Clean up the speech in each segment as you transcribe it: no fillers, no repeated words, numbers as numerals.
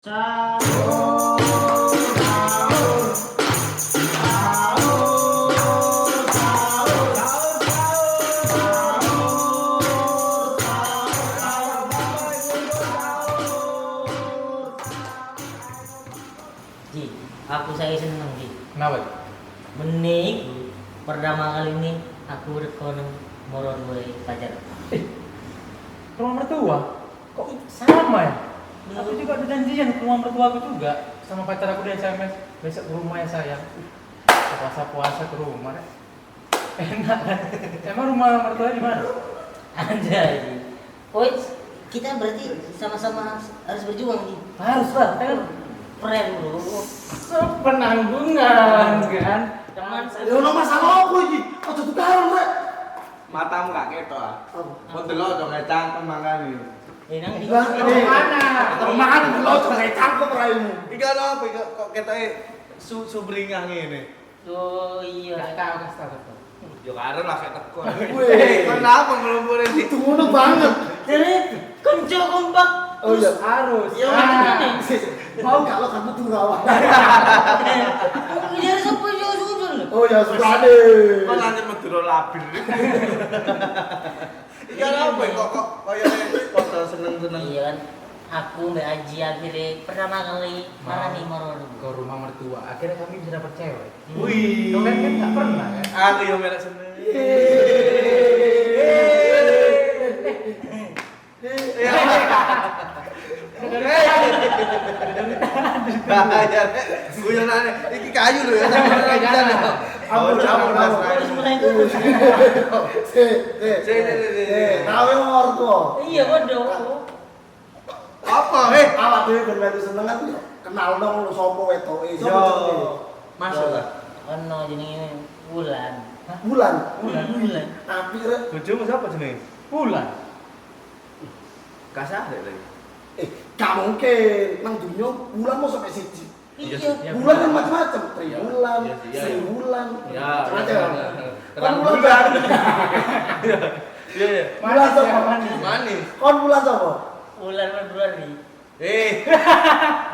Sahur, sahur, sahur, sahur, Ji, saya senang Ji. Kenapa? Menik pertama kali ini aku rekono moron gue pacar. Rumah mertua? Kok sama ya? Aku juga ada janjian ke rumah mertua aku juga sama pacar aku di SMS besok ke rumah ya sayang. Puasa-puasa ke rumah deh. Enak kan? Emang rumah mertua di mana? Anjay. Woi, kita berarti sama-sama harus berjuang Ji. Harus lah, kan Keren bro. penanggungan kan. Teman Ya ono masalah apa iki? Aja tukaran rek. matamu gak ketok ah. Mau delok dong kayak cangkem mangane. Nang di Mangan lho aja kayak cangkem raimu. Iki ana apa iki kok ketoke subringah ngene. Oh iya. Gak tahu kasih tahu. Yo karo lah kayak teko. Weh. Kenapa ngelumpure di Itu ngono banget. Jadi konco kompak. Oh iya. Harus. Iya, Ah. Mau gak lo kamu tuh rawan. Jadi sampai jauh-jauh loh. Oh ya sudah deh. kok lanjut Madura labir. Iki ana apa kok koyoke padha seneng-seneng. Iya kan. Aku Mbak Aji akhirnya pertama kali marani moron. Ke rumah mertua. Akhirnya kami bisa dapat cewek. Wih. Kalian kan nggak pernah kan? Aku yo merek seneng. Bahaya rek. Guyonane iki kayu lho ya. Ampun, ampun, ampun. Harus mulai dulu. Tahu ortu. Iya bodoh. Apa? Awak dhewe ben metu seneng kan kenal dong lu sapa wetoke. Yo. Masuk lah. Ono jenenge Wulan. Bulan. Bulan. Tapi rek Bojomu sapa jenenge? Bulan. Kasar rek. gak mungkin nang dunia bulan mau sampai siji. Iya, Iya. iya. Bulan kan macam-macam, tribulan, Iya, iya. seribulan, Ya, macam-macam. terang Kon bulan bulan. Iya, iya. Bulan Manis sama ya, manis. Manis. Kon bulan sama? Bulan Februari.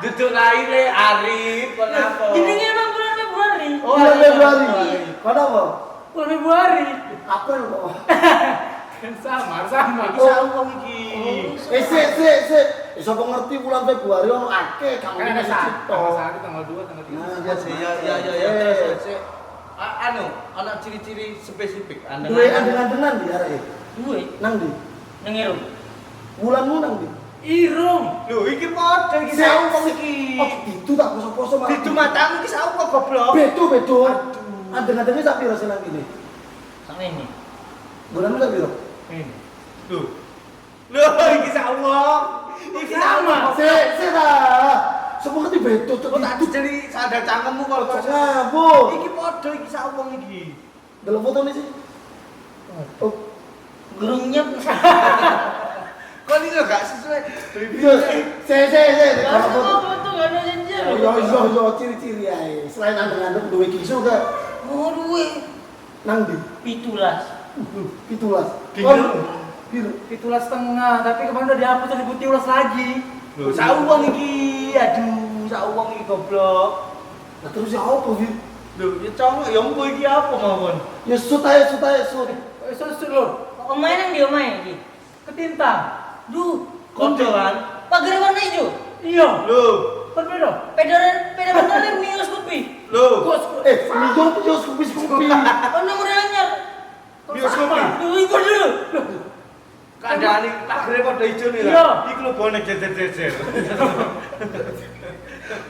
Duduk lain le Arif, kenapa? Jenenge emang bulan Februari. Bulan iya, Februari. Februari. Kon apa? Bulan Februari. April kok. Sama. Bisa wong iki. Sik. Sapa ngerti bulan Februari ono akeh, gak Kan mungkin ada siji tanggal tok. 1, tanggal 2, tanggal 3. Nah, Ya sih, ya. Terus. Anu, ana ciri-ciri spesifik. Duwe andengan-andengan di arek. Duwe Nang ndi? nang Eropa. Bulanmu nang ndi? Irung. Lho, iki padha iki Sik. sawu wong iki. Oh, itu tak poso-poso malah. Didu matamu iki sawu kok goblok. Bedo. Andengan-andengan sak piro sing nang kene? Sama ini. Bulanmu sak piro? Ini. Lho, iki sawu. Iki sama. Sik dah. Semua ngerti bedo tuh. Kok tak dijeli sadar cangkemmu kok. Ngabur. Iki padha iki sawu wong iki. Delok fotone sih. Oh, Gerungnya Kok ini gak sesuai. sik. Kalau Kalau foto. foto gak ada janjian. Yo ciri-ciri ae. Selain andeng-andeng duwe kisu ke Oh duwe. nang ndi? Pitulas. Pitulas. Biru. Biru. Itulah setengah, tapi kemarin udah dihapus dan diputih ulas lagi. Lho, sawu wong iki. Aduh, sawu wong iki goblok. Nah terus ya apa, Bir? Lho, ya congok ya mbo iki apa mawon? Ya sut ae. Susu lo, Omae nang di omae iki. ketintang. Duh, Kode kan? pagar warna hijau. Iya. Lho, Berbeda. Peda bentar minus kopi. lho. Bioskop. Oh nomor anyar. Bioskop iki. Duh ikut dulu. Kandhane pagere padha ijo nih Iya. lah. Iku lho bonek jejer-jejer.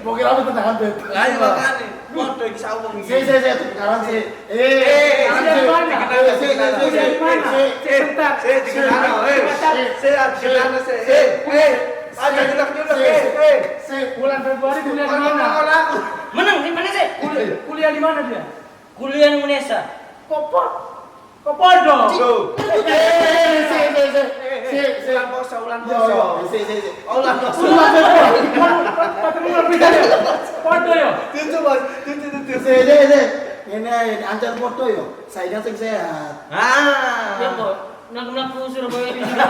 Mau kira apa tendangan bebas. Lah ya makane padha iki sawu wong iki. Sik, sekarang sih. Dari mana? Dari mana? Sebentar. Dikenal. Ada nyelak-nyelak. Bulan Februari kuliah di mana? Menang di mana sih? Kuliah di mana dia? Kuliah di Indonesia. Kopodo. Lho. Ulang poso. Ulang poso. Patrimu lebih dari Podo yo. Tutu, Mas. Tutu. Ini ancar foto yo. Saingan sing sehat. Ah. Ya kok, nak Surabaya di sini.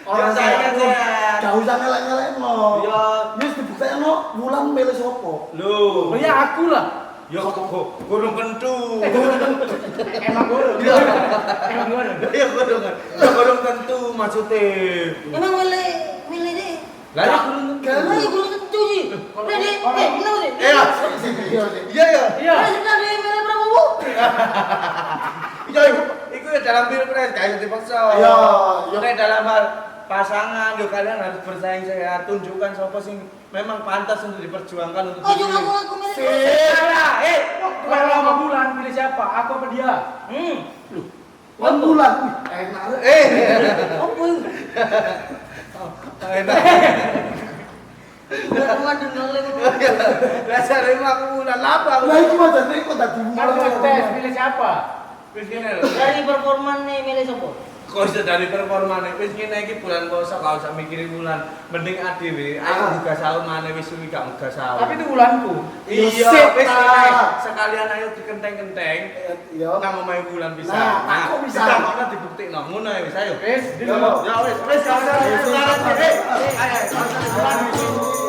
Orang saingan sehat. Gak usah ngelek-ngelekno. Ya. Wis dibuktekno Wulan milih sapa? Loh. Oh ya aku lah. Ya kok gurung kentu. Emang gue. Ya. Emang gue. Ya gurung. Ya gurung tentu maksudnya. Emang milih deh. Lah ya Lah ya belum tentu sih. Udah deh. Benar deh. Iya. Iya ya. Iya. Sudah deh milih Prabowo. Ya itu ya dalam pilpres kayak dipaksa. Iya, iya. Oke dalam hal pasangan yo kalian harus bersaing sehat, tunjukkan siapa sih memang pantas untuk diperjuangkan untuk Oh, jangan aku milih. Salah, Kalau sama Bulan pilih siapa? Aku apa dia? Wan Wulan. Enak. Apa itu? Enak. Udah rumah dengar lagi. Dasar emang bulan apa? Lah iki macane kok dadi Kalau Wulan. tes pilih siapa? Wis ngene lho. Dari performa nih milih siapa? Kok iso dari performa nek wis ngene iki bulan poso gak usah mikirin bulan. Mending adewe ayo buka sahur maneh wis suwi gak buka sahur. Tapi itu Bulanku. Iya, Sip, wis ta. ngene. Sekalian ayo dikenteng-kenteng. Iya. Nang omahe bulan bisa. Nah, aku bisa. Kita dibuktikno ngono ya wis ayo. Wes, Yo. Ya wis, gak usah. Ayo, ayo.